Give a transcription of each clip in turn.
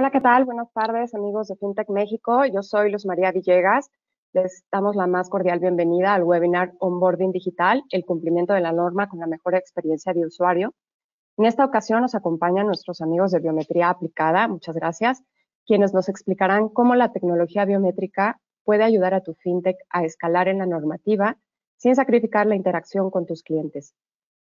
Hola, ¿qué tal? Buenas tardes, amigos de FinTech México. Yo soy Luz María Villegas. Les damos la más cordial bienvenida al webinar Onboarding Digital, el cumplimiento de la norma con la mejor experiencia de usuario. En esta ocasión nos acompañan nuestros amigos de Biometría Aplicada, muchas gracias, quienes nos explicarán cómo la tecnología biométrica puede ayudar a tu FinTech a escalar en la normativa sin sacrificar la interacción con tus clientes.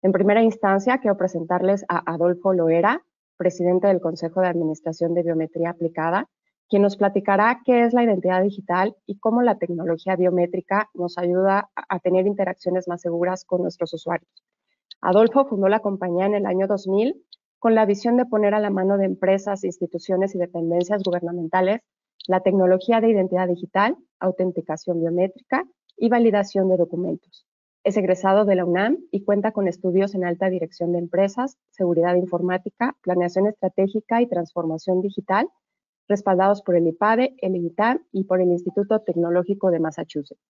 En primera instancia, quiero presentarles a Adolfo Loera, presidente del Consejo de Administración de Biometría Aplicada, quien nos platicará qué es la identidad digital y cómo la tecnología biométrica nos ayuda a tener interacciones más seguras con nuestros usuarios. Adolfo fundó la compañía en el año 2000 con la visión de poner a la mano de empresas, instituciones y dependencias gubernamentales la tecnología de identidad digital, autenticación biométrica y validación de documentos. Es egresado de la UNAM y cuenta con estudios en alta dirección de empresas, seguridad informática, planeación estratégica y transformación digital, respaldados por el IPADE, el INTAM y por el Instituto Tecnológico de Massachusetts.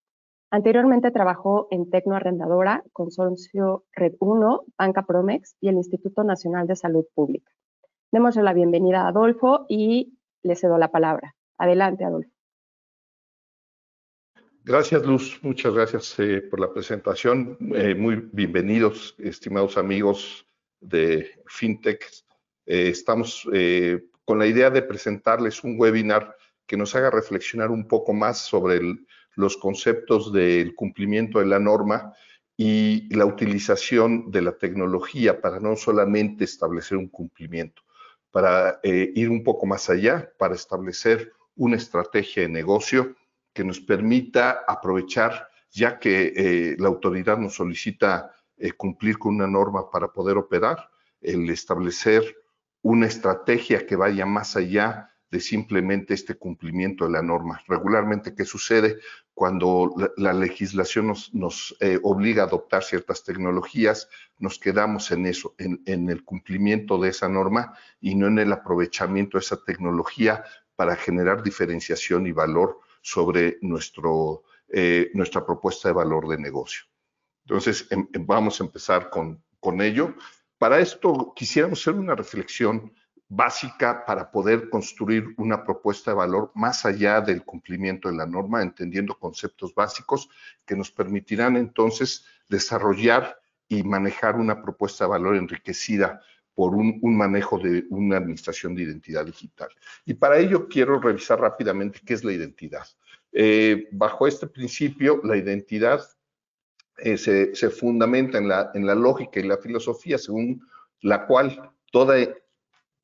Anteriormente trabajó en Tecno Arrendadora, Consorcio Red 1, Banca Promex y el Instituto Nacional de Salud Pública. Démosle la bienvenida a Adolfo y le cedo la palabra. Adelante, Adolfo. Gracias, Luz. Muchas gracias por la presentación. Muy bienvenidos, estimados amigos de FinTech. Estamos con la idea de presentarles un webinar que nos haga reflexionar un poco más sobre los conceptos del cumplimiento de la norma y la utilización de la tecnología para no solamente establecer un cumplimiento, para ir un poco más allá, para establecer una estrategia de negocio que nos permita aprovechar, ya que la autoridad nos solicita cumplir con una norma para poder operar, el establecer una estrategia que vaya más allá de simplemente este cumplimiento de la norma. Regularmente, ¿qué sucede? Cuando la legislación nos obliga a adoptar ciertas tecnologías, nos quedamos en eso, en el cumplimiento de esa norma y no en el aprovechamiento de esa tecnología para generar diferenciación y valor sobre nuestra propuesta de valor de negocio. Entonces, vamos a empezar con ello. Para esto, quisiéramos hacer una reflexión básica para poder construir una propuesta de valor más allá del cumplimiento de la norma, entendiendo conceptos básicos que nos permitirán entonces desarrollar y manejar una propuesta de valor enriquecida por un manejo de una administración de identidad digital. Y para ello quiero revisar rápidamente qué es la identidad. Bajo este principio, la identidad se fundamenta en la lógica y la filosofía según la cual toda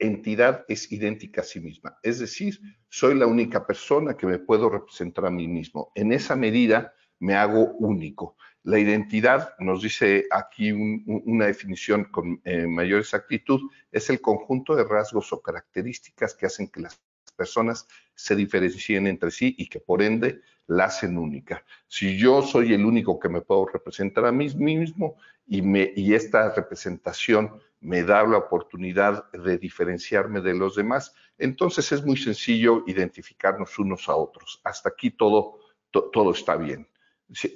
entidad es idéntica a sí misma. Es decir, soy la única persona que me puedo representar a mí mismo. En esa medida me hago único. La identidad, nos dice aquí una definición con mayor exactitud, es el conjunto de rasgos o características que hacen que las personas se diferencien entre sí y que por ende la hacen única. Si yo soy el único que me puedo representar a mí mismo y esta representación me da la oportunidad de diferenciarme de los demás, entonces es muy sencillo identificarnos unos a otros. Hasta aquí todo está bien.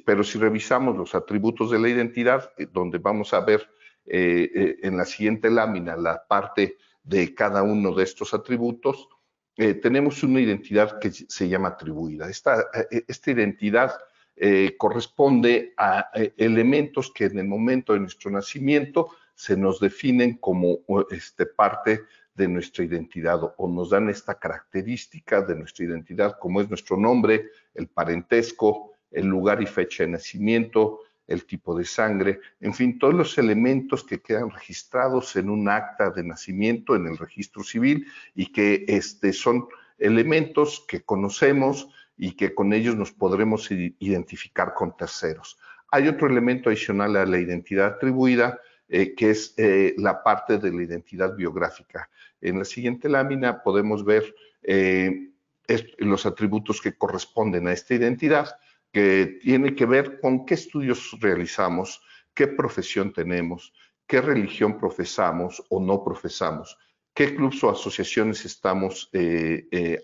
Pero si revisamos los atributos de la identidad, donde vamos a ver en la siguiente lámina la parte de cada uno de estos atributos, tenemos una identidad que se llama atribuida. Esta identidad corresponde a elementos que en el momento de nuestro nacimiento se nos definen como parte de nuestra identidad o nos dan esta característica de nuestra identidad, como es nuestro nombre, el parentesco, el lugar y fecha de nacimiento, el tipo de sangre, en fin, todos los elementos que quedan registrados en un acta de nacimiento en el registro civil y que son elementos que conocemos y que con ellos nos podremos identificar con terceros. Hay otro elemento adicional a la identidad atribuida, que es la parte de la identidad biográfica. En la siguiente lámina podemos ver los atributos que corresponden a esta identidad, que tiene que ver con qué estudios realizamos, qué profesión tenemos, qué religión profesamos o no profesamos, qué clubes o asociaciones estamos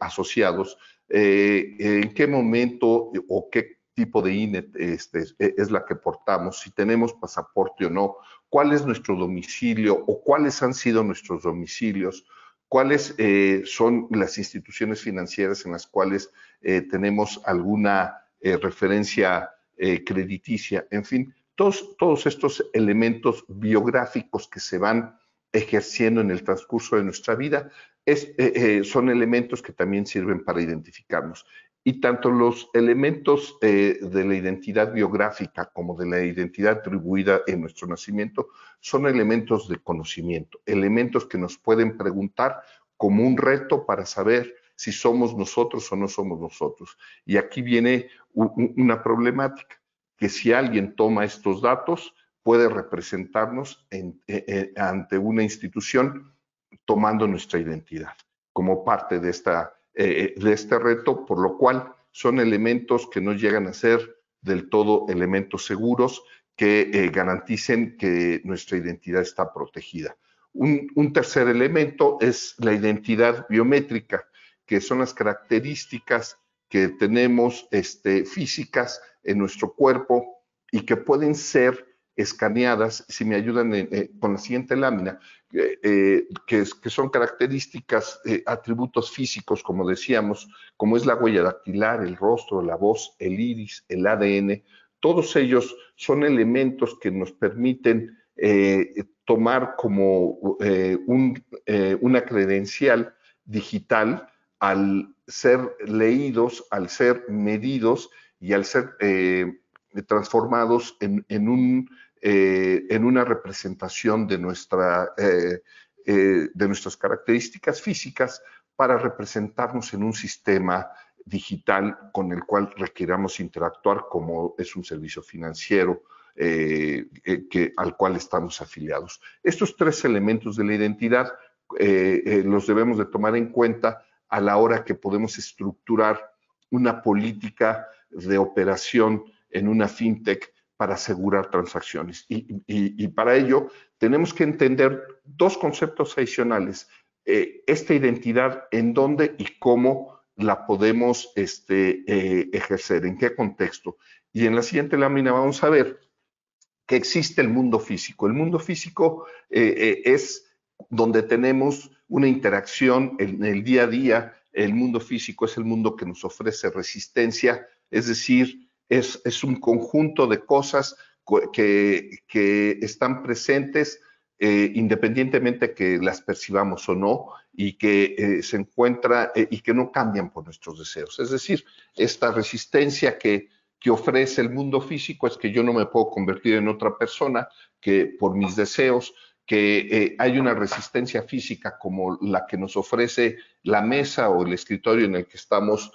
asociados, en qué momento o qué tipo de INE es la que portamos, si tenemos pasaporte o no, cuál es nuestro domicilio o cuáles han sido nuestros domicilios, cuáles son las instituciones financieras en las cuales tenemos alguna referencia crediticia, en fin, todos estos elementos biográficos que se van ejerciendo en el transcurso de nuestra vida son elementos que también sirven para identificarnos. Y tanto los elementos de la identidad biográfica como de la identidad atribuida en nuestro nacimiento son elementos de conocimiento, elementos que nos pueden preguntar como un reto para saber si somos nosotros o no somos nosotros. Y aquí viene una problemática, que si alguien toma estos datos, puede representarnos ante una institución tomando nuestra identidad como parte de este reto, por lo cual son elementos que no llegan a ser del todo elementos seguros que garanticen que nuestra identidad está protegida. Un tercer elemento es la identidad biométrica, que son las características que tenemos físicas en nuestro cuerpo y que pueden ser escaneadas, si me ayudan con la siguiente lámina, que son características, atributos físicos, como decíamos, como es la huella dactilar, el rostro, la voz, el iris, el ADN. Todos ellos son elementos que nos permiten tomar como una credencial digital al ser leídos, al ser medidos y al ser transformados en una representación de nuestras características físicas para representarnos en un sistema digital con el cual requiramos interactuar, como es un servicio financiero al cual estamos afiliados. Estos tres elementos de la identidad los debemos de tomar en cuenta a la hora que podemos estructurar una política de operación en una fintech para asegurar transacciones. Y para ello tenemos que entender dos conceptos adicionales. Esta identidad, en dónde y cómo la podemos ejercer, en qué contexto. Y en la siguiente lámina vamos a ver que existe el mundo físico. El mundo físico es donde tenemos una interacción en el día a día. El mundo físico es el mundo que nos ofrece resistencia, es decir, es un conjunto de cosas que están presentes independientemente que las percibamos o no, y que se encuentra y que no cambian por nuestros deseos. Es decir, esta resistencia que ofrece el mundo físico es que yo no me puedo convertir en otra persona que por mis deseos, que hay una resistencia física como la que nos ofrece la mesa o el escritorio en el que estamos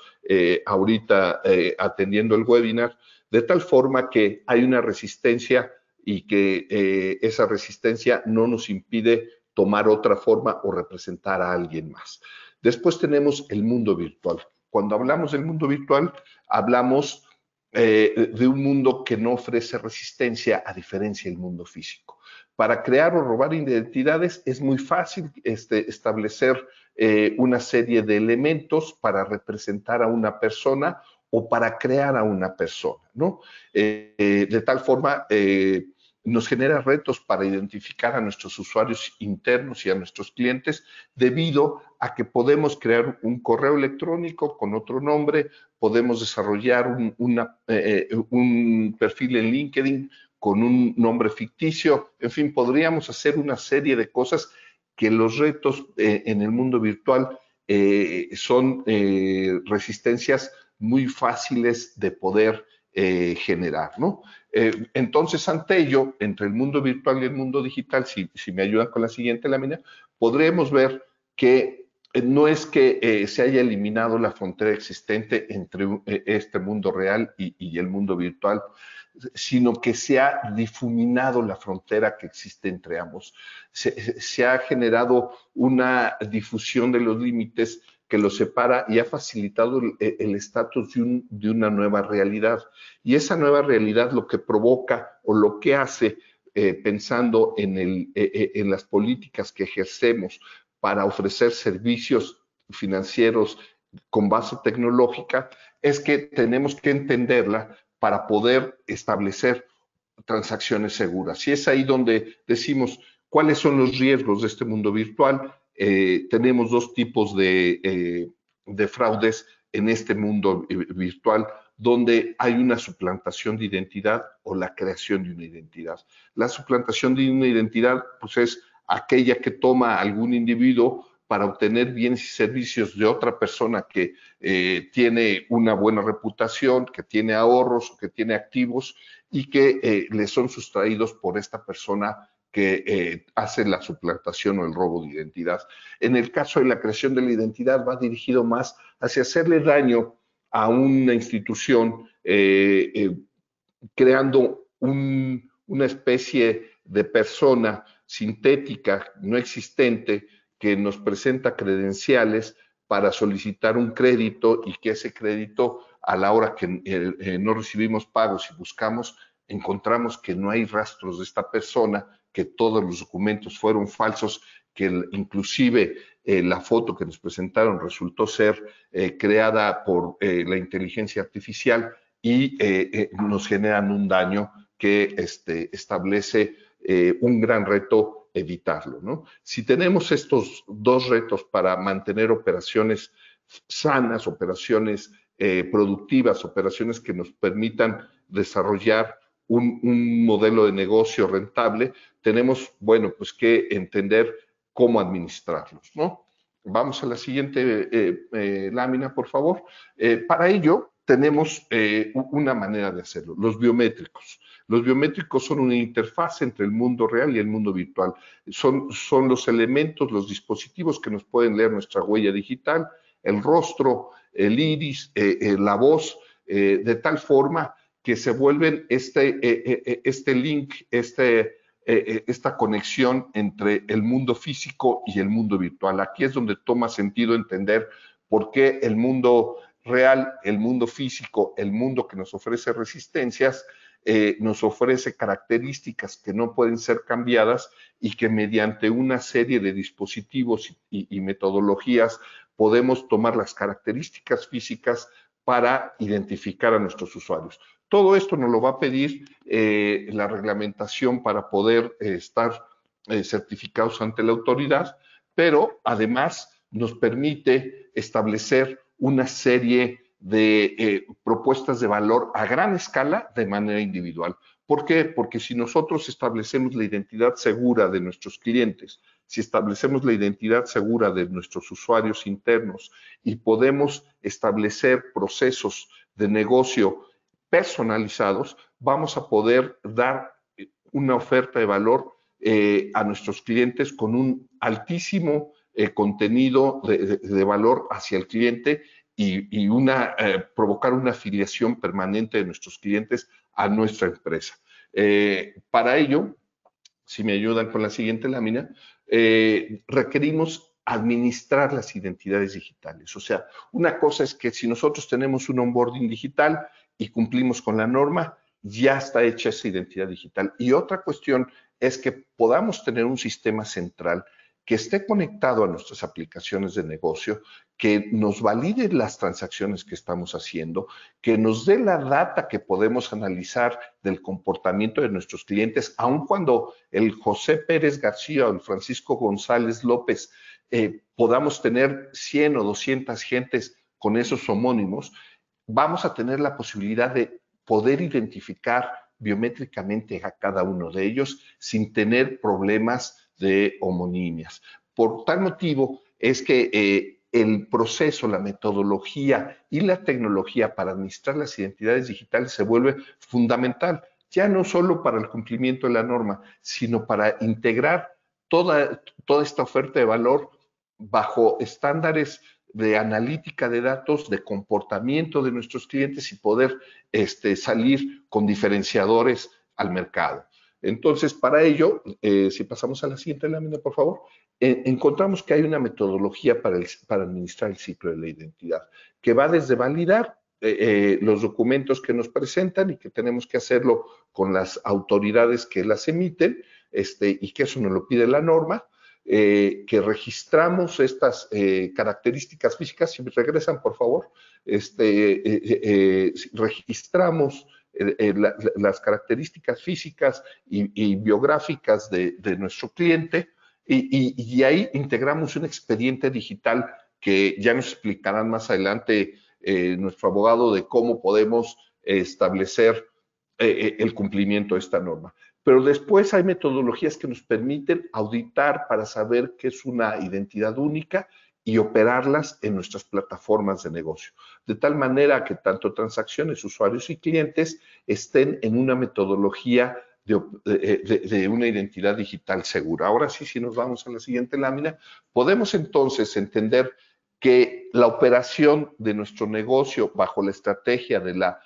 ahorita atendiendo el webinar, de tal forma que hay una resistencia y que esa resistencia no nos impide tomar otra forma o representar a alguien más. Después tenemos el mundo virtual. Cuando hablamos del mundo virtual, hablamos de un mundo que no ofrece resistencia a diferencia del mundo físico. Para crear o robar identidades es muy fácil establecer una serie de elementos para representar a una persona o para crear a una persona, ¿no? De tal forma, nos genera retos para identificar a nuestros usuarios internos y a nuestros clientes, debido a que podemos crear un correo electrónico con otro nombre, podemos desarrollar un perfil en LinkedIn con un nombre ficticio, en fin, podríamos hacer una serie de cosas que los retos en el mundo virtual son resistencias muy fáciles de poder generar, ¿no? Entonces, ante ello, entre el mundo virtual y el mundo digital, si me ayudan con la siguiente lámina, podremos ver que no es que se haya eliminado la frontera existente entre este mundo real y el mundo virtual, sino que se ha difuminado la frontera que existe entre ambos. Se ha generado una difusión de los límites que los separa y ha facilitado el estatus de una nueva realidad. Y esa nueva realidad lo que provoca o lo que hace, pensando en las políticas que ejercemos para ofrecer servicios financieros con base tecnológica, es que tenemos que entenderla para poder establecer transacciones seguras. Y es ahí donde decimos cuáles son los riesgos de este mundo virtual. tenemos dos tipos de fraudes en este mundo virtual, donde hay una suplantación de identidad o la creación de una identidad. La suplantación de una identidad, pues, es aquella que toma algún individuo para obtener bienes y servicios de otra persona que tiene una buena reputación, que tiene ahorros, que tiene activos y que le son sustraídos por esta persona que hace la suplantación o el robo de identidad. En el caso de la creación de la identidad va dirigido más hacia hacerle daño a una institución, creando una especie de persona sintética, no existente, que nos presenta credenciales para solicitar un crédito y que ese crédito, a la hora que no recibimos pagos y buscamos, encontramos que no hay rastros de esta persona, que todos los documentos fueron falsos, que inclusive la foto que nos presentaron resultó ser creada por la inteligencia artificial y nos generan un daño que establece un gran reto evitarlo, ¿no? Si tenemos estos dos retos para mantener operaciones sanas, operaciones productivas, operaciones que nos permitan desarrollar un modelo de negocio rentable, tenemos, bueno, pues que entender cómo administrarlos, ¿no? Vamos a la siguiente lámina, por favor. Para ello, tenemos una manera de hacerlo, los biométricos. Los biométricos son una interfaz entre el mundo real y el mundo virtual. Son los elementos, los dispositivos que nos pueden leer nuestra huella digital, el rostro, el iris, la voz, de tal forma que se vuelven este link, esta conexión entre el mundo físico y el mundo virtual. Aquí es donde toma sentido entender por qué el mundo real, el mundo físico, el mundo que nos ofrece resistencias, nos ofrece características que no pueden ser cambiadas y que mediante una serie de dispositivos y metodologías podemos tomar las características físicas para identificar a nuestros usuarios. Todo esto nos lo va a pedir la reglamentación para poder estar certificados ante la autoridad, pero además nos permite establecer una serie de propuestas de valor a gran escala de manera individual. ¿Por qué? Porque si nosotros establecemos la identidad segura de nuestros clientes, si establecemos la identidad segura de nuestros usuarios internos y podemos establecer procesos de negocio personalizados, vamos a poder dar una oferta de valor a nuestros clientes con un altísimo contenido de valor hacia el cliente y provocar una afiliación permanente de nuestros clientes a nuestra empresa. Para ello, si me ayudan con la siguiente lámina, requerimos administrar las identidades digitales. O sea, una cosa es que si nosotros tenemos un onboarding digital y cumplimos con la norma, ya está hecha esa identidad digital. Y otra cuestión es que podamos tener un sistema central que esté conectado a nuestras aplicaciones de negocio, que nos valide las transacciones que estamos haciendo, que nos dé la data que podemos analizar del comportamiento de nuestros clientes, aun cuando el José Pérez García o el Francisco González López podamos tener 100 o 200 gentes con esos homónimos, vamos a tener la posibilidad de poder identificar biométricamente a cada uno de ellos sin tener problemas de homonimias. Por tal motivo es que el proceso, la metodología y la tecnología para administrar las identidades digitales se vuelve fundamental, ya no solo para el cumplimiento de la norma, sino para integrar toda esta oferta de valor bajo estándares de analítica de datos, de comportamiento de nuestros clientes y poder salir con diferenciadores al mercado. Entonces, para ello, si pasamos a la siguiente lámina, por favor, encontramos que hay una metodología para administrar el ciclo de la identidad, que va desde validar los documentos que nos presentan y que tenemos que hacerlo con las autoridades que las emiten, y que eso nos lo pide la norma, que registramos estas características físicas, si me regresan, por favor, registramos las características físicas y biográficas de nuestro cliente, y ahí integramos un expediente digital que ya nos explicarán más adelante nuestro abogado de cómo podemos establecer el cumplimiento de esta norma. Pero después hay metodologías que nos permiten auditar para saber qué es una identidad única y operarlas en nuestras plataformas de negocio, de tal manera que tanto transacciones, usuarios y clientes estén en una metodología de una identidad digital segura. Ahora sí, si nos vamos a la siguiente lámina, podemos entonces entender que la operación de nuestro negocio bajo la estrategia de la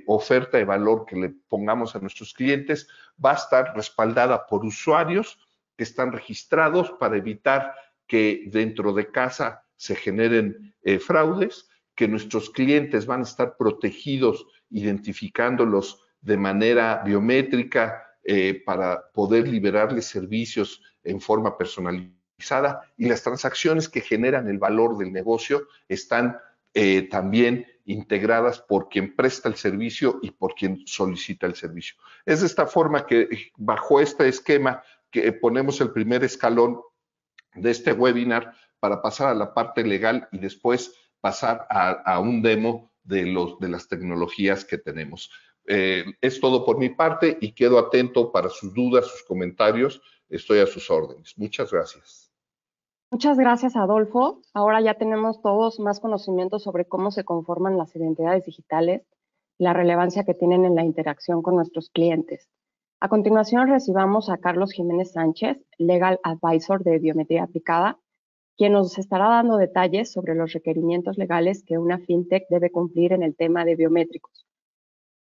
oferta de valor que le pongamos a nuestros clientes va a estar respaldada por usuarios que están registrados para evitar que dentro de casa se generen fraudes, que nuestros clientes van a estar protegidos identificándolos de manera biométrica para poder liberarles servicios en forma personalizada y las transacciones que generan el valor del negocio están también integradas por quien presta el servicio y por quien solicita el servicio. Es de esta forma que bajo este esquema que ponemos el primer escalón de este webinar para pasar a la parte legal y después pasar a un demo de las tecnologías que tenemos. Es todo por mi parte y quedo atento para sus dudas, sus comentarios. Estoy a sus órdenes. Muchas gracias. Muchas gracias, Adolfo. Ahora ya tenemos todos más conocimientos sobre cómo se conforman las identidades digitales y la relevancia que tienen en la interacción con nuestros clientes. A continuación, recibamos a Carlos Jiménez Sánchez, Legal Advisor de Biometría Aplicada, quien nos estará dando detalles sobre los requerimientos legales que una fintech debe cumplir en el tema de biométricos.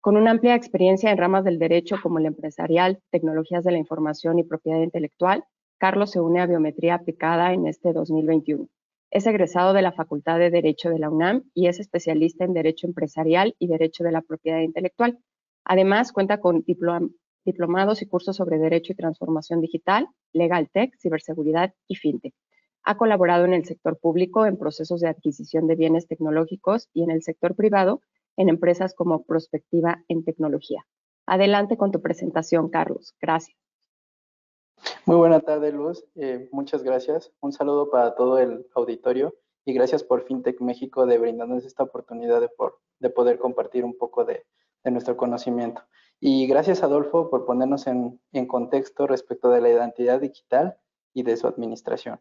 Con una amplia experiencia en ramas del derecho como el empresarial, tecnologías de la información y propiedad intelectual, Carlos se une a Biometría Aplicada en este 2021. Es egresado de la Facultad de Derecho de la UNAM y es especialista en Derecho Empresarial y Derecho de la Propiedad Intelectual. Además, cuenta con diplomados y cursos sobre Derecho y Transformación Digital, Legal Tech, Ciberseguridad y FinTech. Ha colaborado en el sector público en procesos de adquisición de bienes tecnológicos y en el sector privado en empresas como Prospectiva en Tecnología. Adelante con tu presentación, Carlos. Gracias. Muy buena tarde, Luz. Muchas gracias. Un saludo para todo el auditorio y gracias por FinTech México de brindarnos esta oportunidad de poder compartir un poco de nuestro conocimiento. Y gracias, Adolfo, por ponernos en contexto respecto de la identidad digital y de su administración.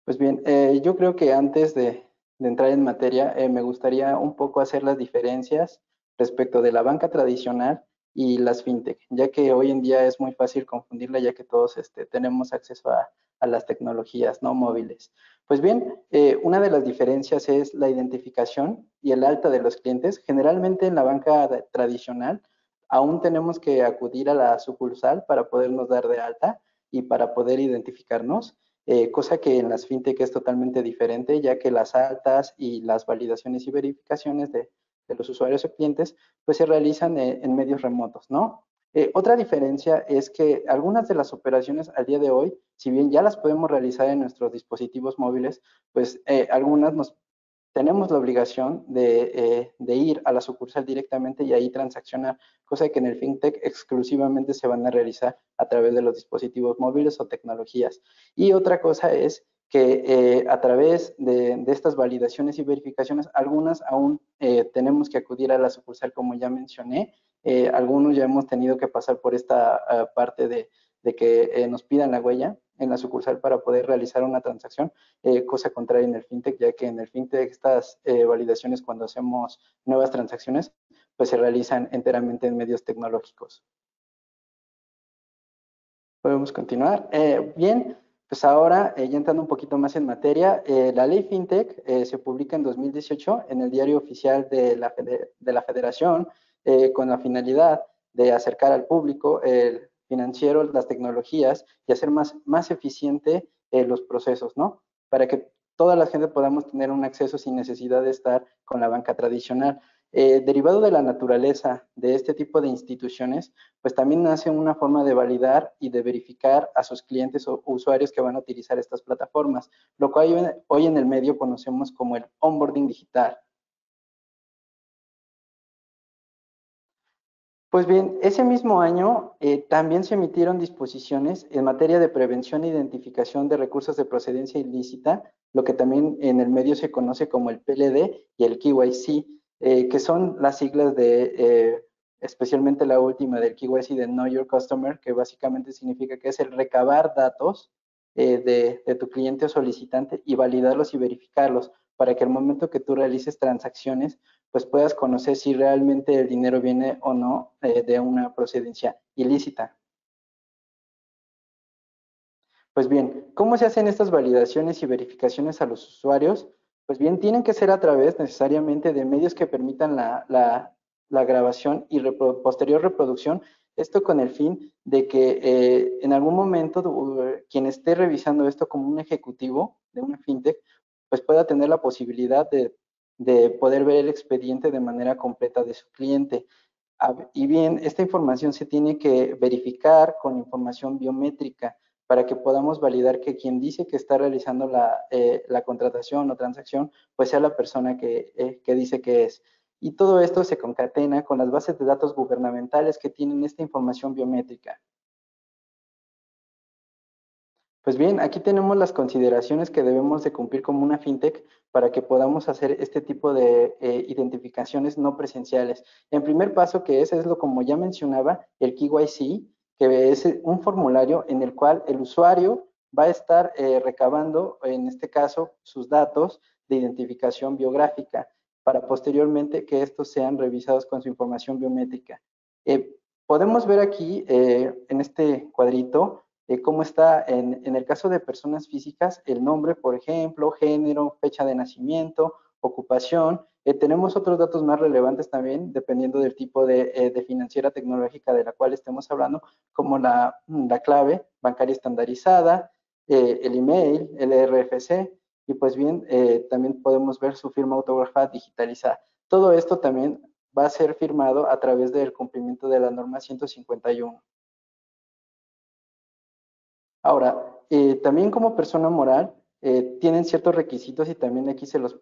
Pues bien, yo creo que antes de entrar en materia, me gustaría un poco hacer las diferencias respecto de la banca tradicional y las fintech, ya que hoy en día es muy fácil confundirla, ya que todos tenemos acceso a las tecnologías no móviles. Pues bien, una de las diferencias es la identificación y el alta de los clientes. Generalmente en la banca tradicional aún tenemos que acudir a la sucursal para podernos dar de alta y para poder identificarnos. Cosa que en las fintech es totalmente diferente, ya que las altas y las validaciones y verificaciones de los usuarios o clientes, pues se realizan en medios remotos, ¿no? Otra diferencia es que algunas de las operaciones al día de hoy, si bien ya las podemos realizar en nuestros dispositivos móviles, pues algunas tenemos la obligación de ir a la sucursal directamente y ahí transaccionar, cosa que en el fintech exclusivamente se van a realizar a través de los dispositivos móviles o tecnologías. Y otra cosa es que a través de estas validaciones y verificaciones, algunas aún tenemos que acudir a la sucursal, como ya mencioné. Algunos ya hemos tenido que pasar por esta parte de que nos pidan la huella en la sucursal para poder realizar una transacción, cosa contraria en el fintech, ya que en el fintech estas validaciones cuando hacemos nuevas transacciones, pues se realizan enteramente en medios tecnológicos. Podemos continuar. Bien, pues ahora, ya entrando un poquito más en materia, la ley FinTech se publica en 2018 en el Diario Oficial de la Federación, con la finalidad de acercar al público el financiero, las tecnologías y hacer más eficiente los procesos, ¿no? Para que toda la gente podamos tener un acceso sin necesidad de estar con la banca tradicional. Derivado de la naturaleza de este tipo de instituciones, pues también nace una forma de validar y de verificar a sus clientes o usuarios que van a utilizar estas plataformas, lo cual hoy en el medio conocemos como el onboarding digital. Pues bien, ese mismo año también se emitieron disposiciones en materia de prevención e identificación de recursos de procedencia ilícita, lo que también en el medio se conoce como el PLD y el KYC, que son las siglas de, especialmente la última del KYC de Know Your Customer, que básicamente significa que es el recabar datos de tu cliente o solicitante y validarlos y verificarlos para que al momento que tú realices transacciones, pues puedas conocer si realmente el dinero viene o no de una procedencia ilícita. Pues bien, ¿cómo se hacen estas validaciones y verificaciones a los usuarios? Pues bien, tienen que ser a través necesariamente de medios que permitan la grabación y posterior reproducción, esto con el fin de que en algún momento quien esté revisando esto como un ejecutivo de una fintech, pues pueda tener la posibilidad de poder ver el expediente de manera completa de su cliente. Y bien, esta información se tiene que verificar con información biométrica para que podamos validar que quien dice que está realizando la contratación o transacción, pues sea la persona que dice que es. Y todo esto se concatena con las bases de datos gubernamentales que tienen esta información biométrica. Pues bien, aquí tenemos las consideraciones que debemos de cumplir como una fintech para que podamos hacer este tipo de identificaciones no presenciales. En primer paso, que es lo como ya mencionaba, el KYC, que es un formulario en el cual el usuario va a estar recabando, en este caso, sus datos de identificación biográfica para posteriormente que estos sean revisados con su información biométrica. Podemos ver aquí en este cuadrito cómo está en el caso de personas físicas, el nombre, por ejemplo, género, fecha de nacimiento, ocupación. Tenemos otros datos más relevantes también, dependiendo del tipo de financiera tecnológica de la cual estemos hablando, como la clave bancaria estandarizada, el email, el RFC, y pues bien, también podemos ver su firma autógrafa digitalizada. Todo esto también va a ser firmado a través del cumplimiento de la norma 151. Ahora, también como persona moral, tienen ciertos requisitos y también aquí se los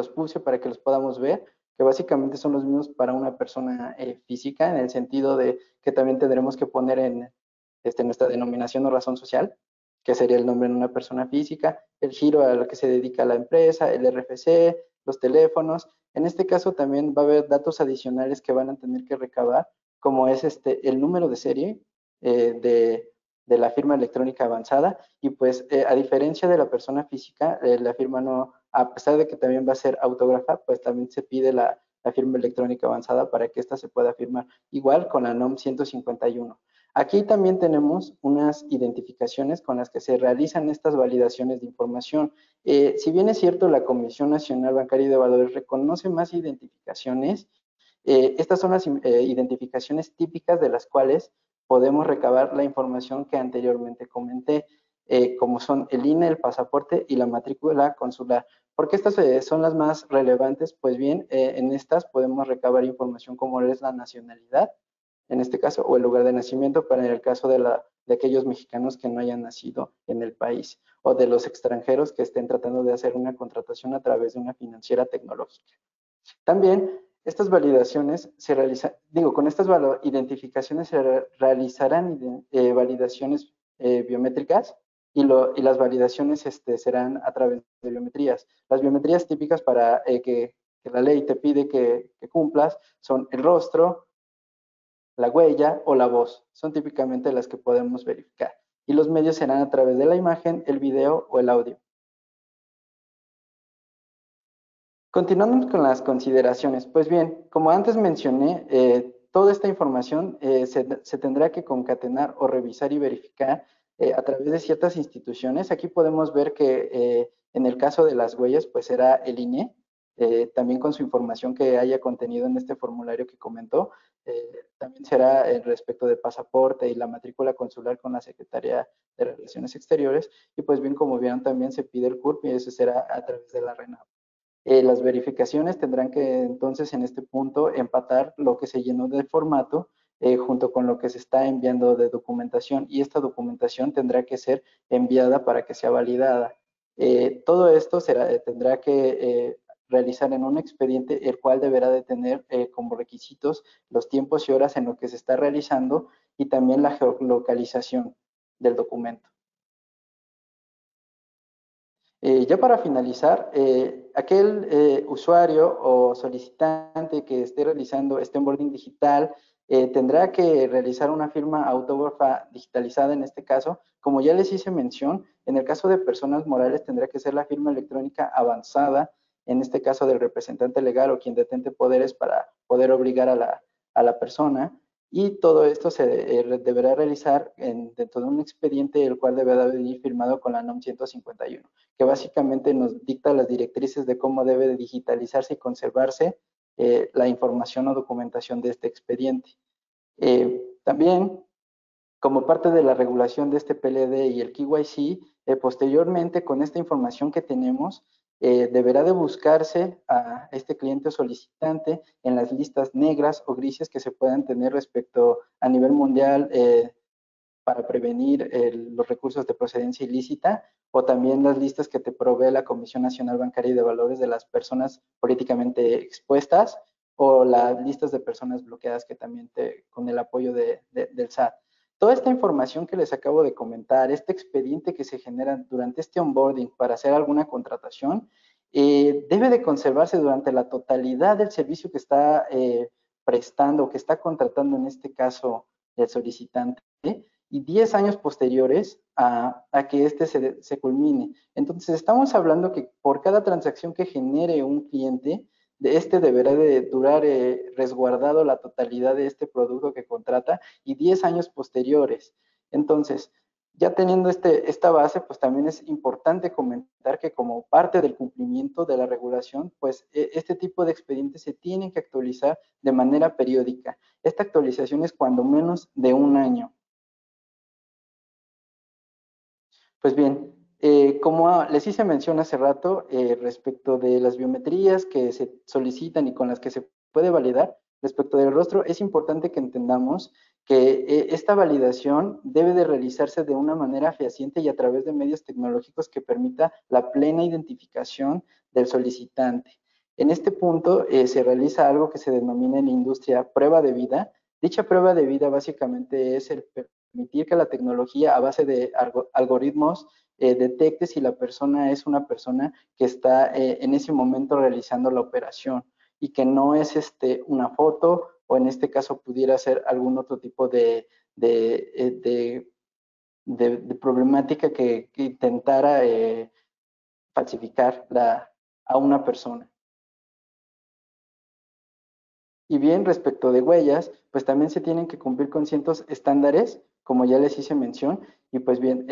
puse para que los podamos ver, que básicamente son los mismos para una persona física, en el sentido de que también tendremos que poner en nuestra denominación o razón social, que sería el nombre de una persona física, el giro a lo que se dedica la empresa, el RFC, los teléfonos. En este caso también va a haber datos adicionales que van a tener que recabar, como es el número de serie de la firma electrónica avanzada y pues a diferencia de la persona física, la firma no, a pesar de que también va a ser autógrafa, pues también se pide la firma electrónica avanzada para que ésta se pueda firmar, igual con la NOM 151. Aquí también tenemos unas identificaciones con las que se realizan estas validaciones de información. Si bien es cierto, la Comisión Nacional Bancaria y de Valores reconoce más identificaciones, estas son las identificaciones típicas de las cuales podemos recabar la información que anteriormente comenté, como son el INE, el pasaporte y la matrícula consular. ¿Por qué estas son las más relevantes? Pues bien, en estas podemos recabar información como es la nacionalidad, en este caso, o el lugar de nacimiento, para el caso de aquellos mexicanos que no hayan nacido en el país, o de los extranjeros que estén tratando de hacer una contratación a través de una financiera tecnológica. También estas validaciones se realizan, con estas identificaciones se realizarán validaciones biométricas y las validaciones serán a través de biometrías. Las biometrías típicas para que la ley te pide que cumplas son el rostro, la huella o la voz. Son típicamente las que podemos verificar. Y los medios serán a través de la imagen, el video o el audio. Continuando con las consideraciones, pues bien, como antes mencioné, toda esta información se tendrá que concatenar o revisar y verificar a través de ciertas instituciones. Aquí podemos ver que en el caso de las huellas, pues será el INE, también con su información que haya contenido en este formulario que comentó. También será respecto de pasaporte y la matrícula consular con la Secretaría de Relaciones Exteriores. Y pues bien, como vieron, también se pide el CURP y eso será a través de la RENAV. Las verificaciones tendrán que entonces en este punto empatar lo que se llenó de formato junto con lo que se está enviando de documentación y esta documentación tendrá que ser enviada para que sea validada. Todo esto tendrá que realizar en un expediente, el cual deberá de tener como requisitos los tiempos y horas en los que se está realizando y también la geolocalización del documento. Ya para finalizar, aquel usuario o solicitante que esté realizando este onboarding digital tendrá que realizar una firma autógrafa digitalizada en este caso. Como ya les hice mención, en el caso de personas morales tendrá que ser la firma electrónica avanzada, en este caso del representante legal o quien detente poderes para poder obligar a la persona. Y todo esto se deberá realizar dentro de un expediente, el cual deberá venir firmado con la NOM 151, que básicamente nos dicta las directrices de cómo debe de digitalizarse y conservarse la información o documentación de este expediente. También, como parte de la regulación de este PLD y el KYC, posteriormente con esta información que tenemos, deberá de buscarse a este cliente o solicitante en las listas negras o grises que se puedan tener respecto a nivel mundial para prevenir los recursos de procedencia ilícita, o también las listas que te provee la Comisión Nacional Bancaria y de Valores de las personas políticamente expuestas, o las listas de personas bloqueadas que también con el apoyo del SAT. Toda esta información que les acabo de comentar, este expediente que se genera durante este onboarding para hacer alguna contratación, debe de conservarse durante la totalidad del servicio que está prestando, que está contratando en este caso el solicitante, y 10 años posteriores a que este se culmine. Entonces, estamos hablando que por cada transacción que genere un cliente, este deberá de durar resguardado la totalidad de este producto que contrata y 10 años posteriores. Entonces, ya teniendo esta base, pues también es importante comentar que como parte del cumplimiento de la regulación, pues este tipo de expedientes se tienen que actualizar de manera periódica. Esta actualización es cuando menos de un año. Pues bien, como les hice mención hace rato, respecto de las biometrías que se solicitan y con las que se puede validar, respecto del rostro, es importante que entendamos que esta validación debe de realizarse de una manera fehaciente y a través de medios tecnológicos que permita la plena identificación del solicitante. En este punto se realiza algo que se denomina en la industria prueba de vida. Dicha prueba de vida básicamente es el permitir que la tecnología a base de algoritmos detecte si la persona es una persona que está en ese momento realizando la operación y que no es una foto o en este caso pudiera ser algún otro tipo de problemática que intentara falsificar a una persona. Y bien, respecto de huellas, pues también se tienen que cumplir con ciertos estándares, como ya les hice mención, y pues bien,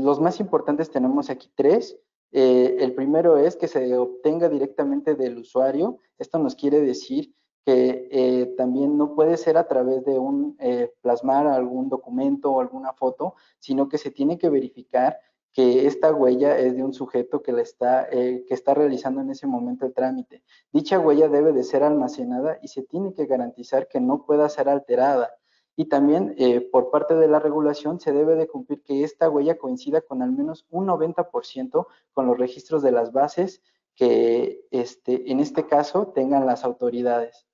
los más importantes tenemos aquí tres. El primero es que se obtenga directamente del usuario. Esto nos quiere decir que también no puede ser a través de plasmar algún documento o alguna foto, sino que se tiene que verificar que esta huella es de un sujeto que está realizando en ese momento el trámite. Dicha huella debe de ser almacenada y se tiene que garantizar que no pueda ser alterada. Y también por parte de la regulación se debe de cumplir que esta huella coincida con al menos un 90% con los registros de las bases que en este caso tengan las autoridades.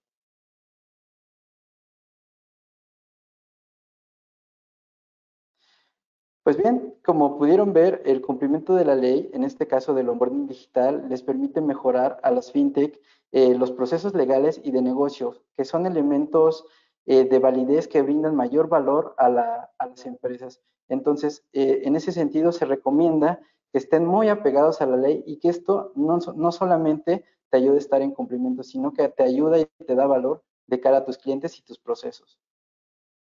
Pues bien, como pudieron ver, el cumplimiento de la ley, en este caso del onboarding digital, les permite mejorar a las fintech los procesos legales y de negocios, que son elementos de validez que brindan mayor valor a las empresas. Entonces, en ese sentido, se recomienda que estén muy apegados a la ley y que esto no solamente te ayude a estar en cumplimiento, sino que te ayuda y te da valor de cara a tus clientes y tus procesos.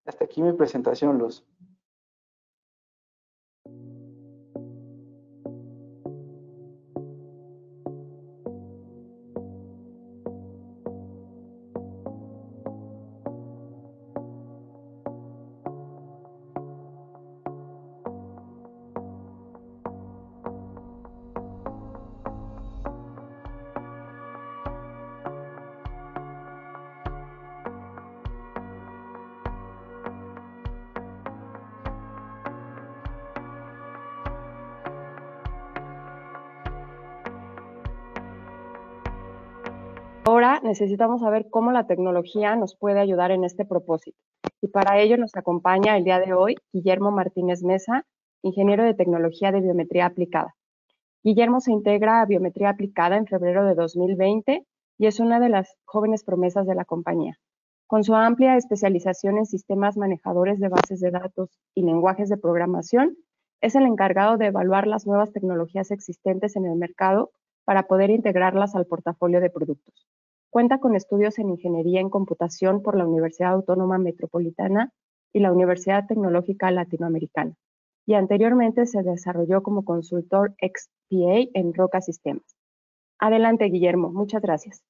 Hasta aquí mi presentación, Luz. Ahora necesitamos saber cómo la tecnología nos puede ayudar en este propósito. Y para ello nos acompaña el día de hoy Guillermo Martínez Mesa, ingeniero de tecnología de biometría aplicada. Guillermo se integra a biometría aplicada en febrero de 2020 y es una de las jóvenes promesas de la compañía. Con su amplia especialización en sistemas manejadores de bases de datos y lenguajes de programación, es el encargado de evaluar las nuevas tecnologías existentes en el mercado para poder integrarlas al portafolio de productos. Cuenta con estudios en ingeniería en computación por la Universidad Autónoma Metropolitana y la Universidad Tecnológica Latinoamericana, y anteriormente se desarrolló como consultor XPA en Roca Sistemas. Adelante, Guillermo. Muchas gracias.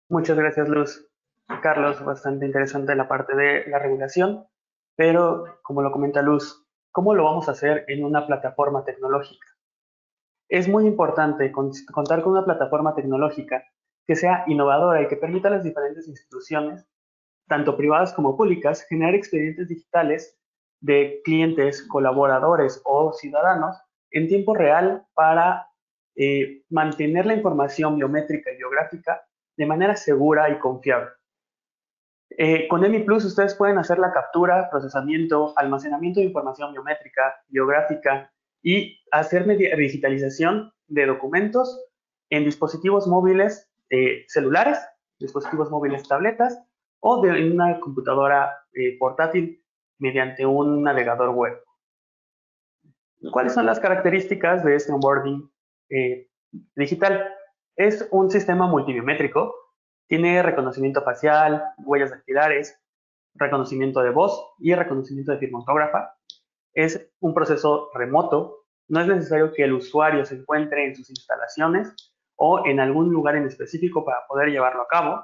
Muchas gracias, Luz. Carlos, bastante interesante la parte de la regulación, pero como lo comenta Luz, ¿cómo lo vamos a hacer en una plataforma tecnológica? Es muy importante contar con una plataforma tecnológica que sea innovadora y que permita a las diferentes instituciones, tanto privadas como públicas, generar expedientes digitales de clientes, colaboradores o ciudadanos en tiempo real para mantener la información biométrica y biográfica de manera segura y confiable. Con EMI Plus ustedes pueden hacer la captura, procesamiento, almacenamiento de información biométrica, biográfica y hacer digitalización de documentos en dispositivos móviles celulares, dispositivos móviles tabletas o en una computadora portátil mediante un navegador web. ¿Cuáles son las características de este onboarding digital? Es un sistema multibiométrico, tiene reconocimiento facial, huellas dactilares, reconocimiento de voz y reconocimiento de firma autógrafa. Es un proceso remoto, no es necesario que el usuario se encuentre en sus instalaciones o en algún lugar en específico para poder llevarlo a cabo.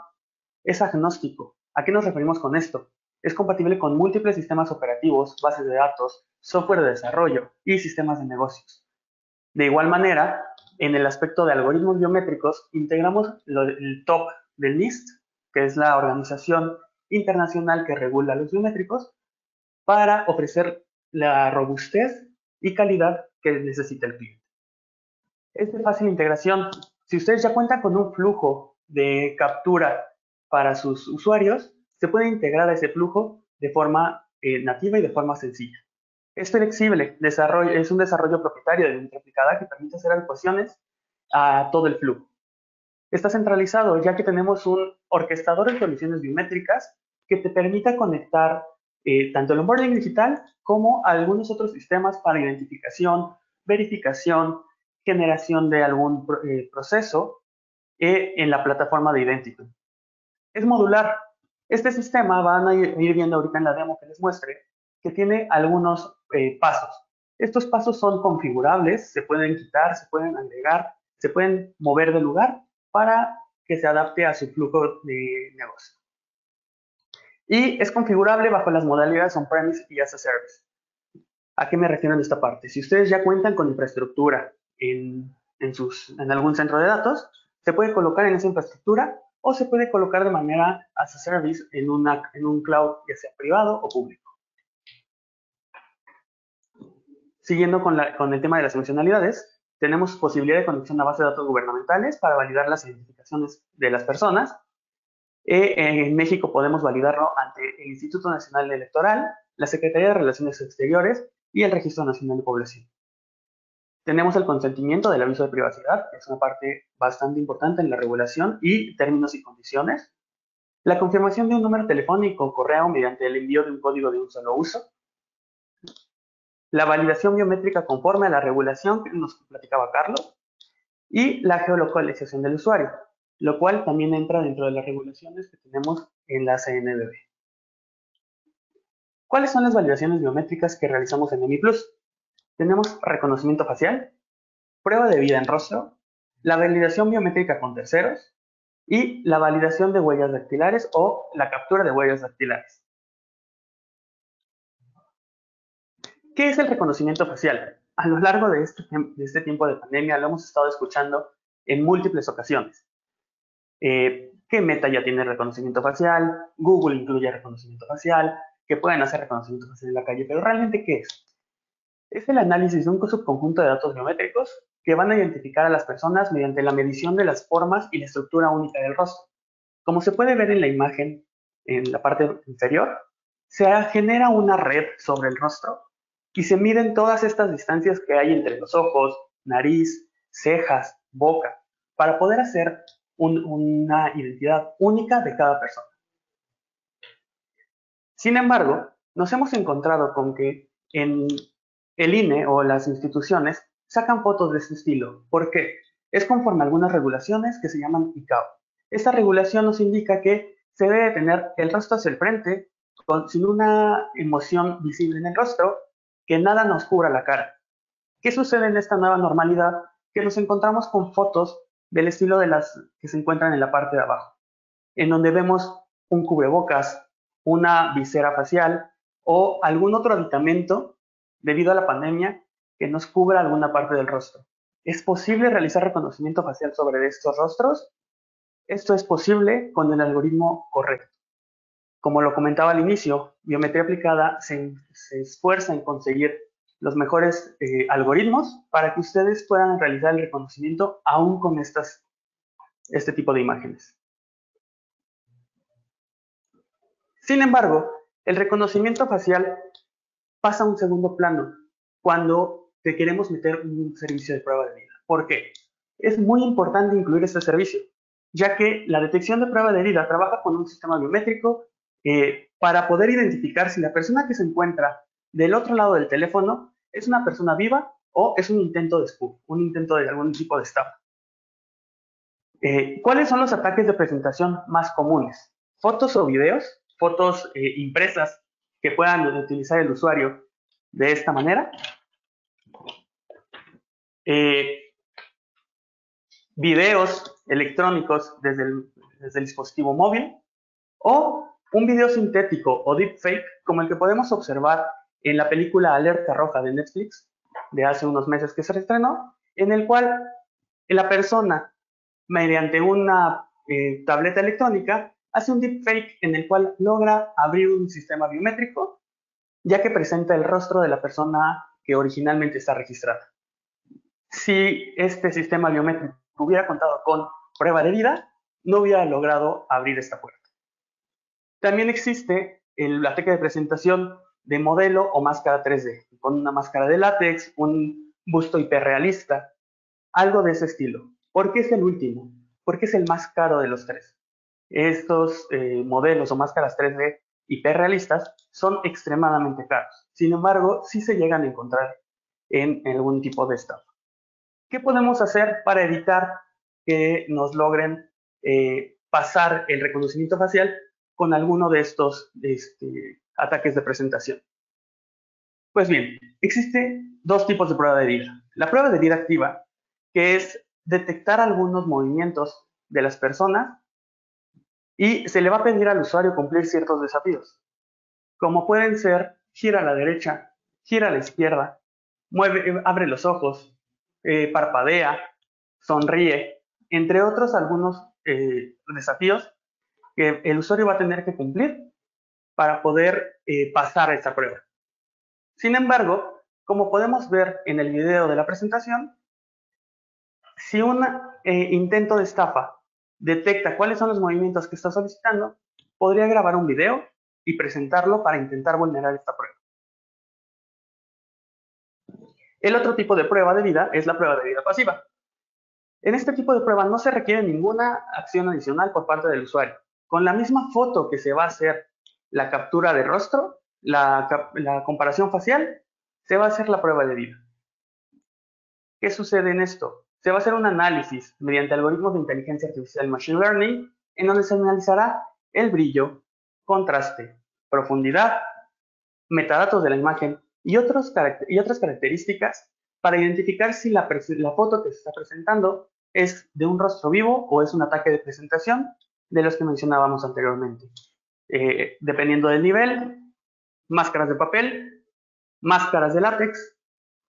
Es agnóstico. ¿A qué nos referimos con esto? Es compatible con múltiples sistemas operativos, bases de datos, software de desarrollo y sistemas de negocios. De igual manera, en el aspecto de algoritmos biométricos, integramos el top del NIST, que es la organización internacional que regula los biométricos, para ofrecer la robustez y calidad que necesita el cliente. Es de fácil integración. Si ustedes ya cuentan con un flujo de captura para sus usuarios, se puede integrar a ese flujo de forma nativa y de forma sencilla. Es flexible, es un desarrollo propietario de biometría aplicada que permite hacer adecuaciones a todo el flujo. Está centralizado, ya que tenemos un orquestador de soluciones biométricas que te permita conectar tanto el onboarding digital como algunos otros sistemas para identificación, verificación, generación de algún proceso en la plataforma de Identity. Es modular. Este sistema van a ir viendo ahorita en la demo que les muestre, que tiene algunos pasos. Estos pasos son configurables, se pueden quitar, se pueden agregar, se pueden mover de lugar para que se adapte a su flujo de negocio. Y es configurable bajo las modalidades on-premise y as a service. ¿A qué me refiero en esta parte? Si ustedes ya cuentan con infraestructura en algún centro de datos, se puede colocar en esa infraestructura o se puede colocar de manera as a service en un cloud, ya sea privado o público. Siguiendo con el tema de las funcionalidades, tenemos posibilidad de conexión a bases de datos gubernamentales para validar las identificaciones de las personas. En México podemos validarlo ante el Instituto Nacional Electoral, la Secretaría de Relaciones Exteriores y el Registro Nacional de Población. Tenemos el consentimiento del aviso de privacidad, que es una parte bastante importante en la regulación y términos y condiciones. La confirmación de un número telefónico o correo mediante el envío de un código de un solo uso. La validación biométrica conforme a la regulación que nos platicaba Carlos. Y la geolocalización del usuario, lo cual también entra dentro de las regulaciones que tenemos en la CNBB. ¿Cuáles son las validaciones biométricas que realizamos en EMI Plus? Tenemos reconocimiento facial, prueba de vida en rostro, la validación biométrica con terceros y la validación de huellas dactilares o la captura de huellas dactilares. ¿Qué es el reconocimiento facial? A lo largo de este tiempo de pandemia lo hemos estado escuchando en múltiples ocasiones. Que Meta ya tiene reconocimiento facial, Google incluye reconocimiento facial, que pueden hacer reconocimiento facial en la calle, pero ¿realmente qué es? Es el análisis de un subconjunto de datos biométricos que van a identificar a las personas mediante la medición de las formas y la estructura única del rostro. Como se puede ver en la imagen, en la parte inferior, se genera una red sobre el rostro y se miden todas estas distancias que hay entre los ojos, nariz, cejas, boca, para poder hacer una identidad única de cada persona. Sin embargo, nos hemos encontrado con que en el INE o las instituciones sacan fotos de este estilo. ¿Por qué? Es conforme a algunas regulaciones que se llaman ICAO. Esta regulación nos indica que se debe tener el rostro hacia el frente, sin una emoción visible en el rostro, que nada nos cubra la cara. ¿Qué sucede en esta nueva normalidad? Que nos encontramos con fotos del estilo de las que se encuentran en la parte de abajo, en donde vemos un cubrebocas, una visera facial o algún otro aditamento debido a la pandemia que nos cubra alguna parte del rostro. ¿Es posible realizar reconocimiento facial sobre estos rostros? Esto es posible con el algoritmo correcto. Como lo comentaba al inicio, Biometría Aplicada se esfuerza en conseguir los mejores algoritmos para que ustedes puedan realizar el reconocimiento aún con este tipo de imágenes. Sin embargo, el reconocimiento facial pasa a un segundo plano cuando te queremos meter un servicio de prueba de vida. ¿Por qué? Es muy importante incluir este servicio, ya que la detección de prueba de vida trabaja con un sistema biométrico para poder identificar si la persona que se encuentra del otro lado del teléfono es una persona viva o es un intento de spoof, un intento de algún tipo de estafa. ¿Cuáles son los ataques de presentación más comunes? Fotos o videos, fotos impresas que puedan utilizar el usuario de esta manera. Videos electrónicos desde el dispositivo móvil o un video sintético o deepfake como el que podemos observar en la película Alerta Roja de Netflix de hace unos meses que se estrenó, en el cual la persona mediante una tableta electrónica hace un deepfake en el cual logra abrir un sistema biométrico ya que presenta el rostro de la persona que originalmente está registrada. Si este sistema biométrico hubiera contado con prueba de vida, no hubiera logrado abrir esta puerta. También existe el ataque de presentación de modelo o máscara 3D, con una máscara de látex, un busto hiperrealista, algo de ese estilo. ¿Por qué es el último? Porque es el más caro de los tres. Estos modelos o máscaras 3D hiperrealistas son extremadamente caros. Sin embargo, sí se llegan a encontrar en algún tipo de estafa. ¿Qué podemos hacer para evitar que nos logren pasar el reconocimiento facial con alguno de estos ataques de presentación? Pues bien, existen dos tipos de prueba de vida. La prueba de vida activa, que es detectar algunos movimientos de las personas y se le va a pedir al usuario cumplir ciertos desafíos, como pueden ser gira a la derecha, gira a la izquierda, abre los ojos, parpadea, sonríe, entre otros algunos desafíos que el usuario va a tener que cumplir para poder pasar esta prueba. Sin embargo, como podemos ver en el video de la presentación, si un intento de estafa detecta cuáles son los movimientos que está solicitando, podría grabar un video y presentarlo para intentar vulnerar esta prueba. El otro tipo de prueba de vida es la prueba de vida pasiva. En este tipo de prueba no se requiere ninguna acción adicional por parte del usuario. Con la misma foto que se va a hacer la captura de rostro, la comparación facial, se va a hacer la prueba de vida. ¿Qué sucede en esto? Se va a hacer un análisis mediante algoritmos de inteligencia artificial Machine Learning, en donde se analizará el brillo, contraste, profundidad, metadatos de la imagen y otras características para identificar si la foto que se está presentando es de un rostro vivo o es un ataque de presentación de los que mencionábamos anteriormente. Dependiendo del nivel, máscaras de papel, máscaras de látex,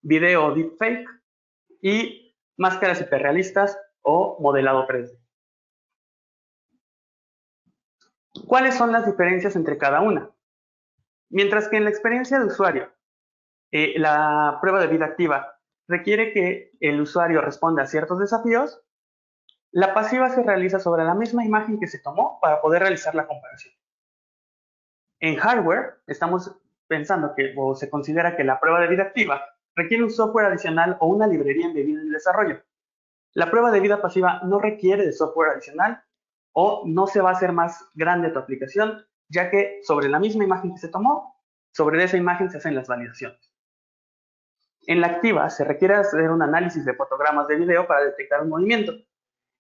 video deepfake y máscaras hiperrealistas o modelado 3D. ¿Cuáles son las diferencias entre cada una? Mientras que en la experiencia de usuario la prueba de vida activa requiere que el usuario responda a ciertos desafíos. La pasiva se realiza sobre la misma imagen que se tomó para poder realizar la comparación. En hardware, estamos pensando que, o se considera que la prueba de vida activa requiere un software adicional o una librería embebida en el desarrollo. La prueba de vida pasiva no requiere de software adicional o no se va a hacer más grande tu aplicación, ya que sobre la misma imagen que se tomó, sobre esa imagen se hacen las validaciones. En la activa se requiere hacer un análisis de fotogramas de video para detectar un movimiento.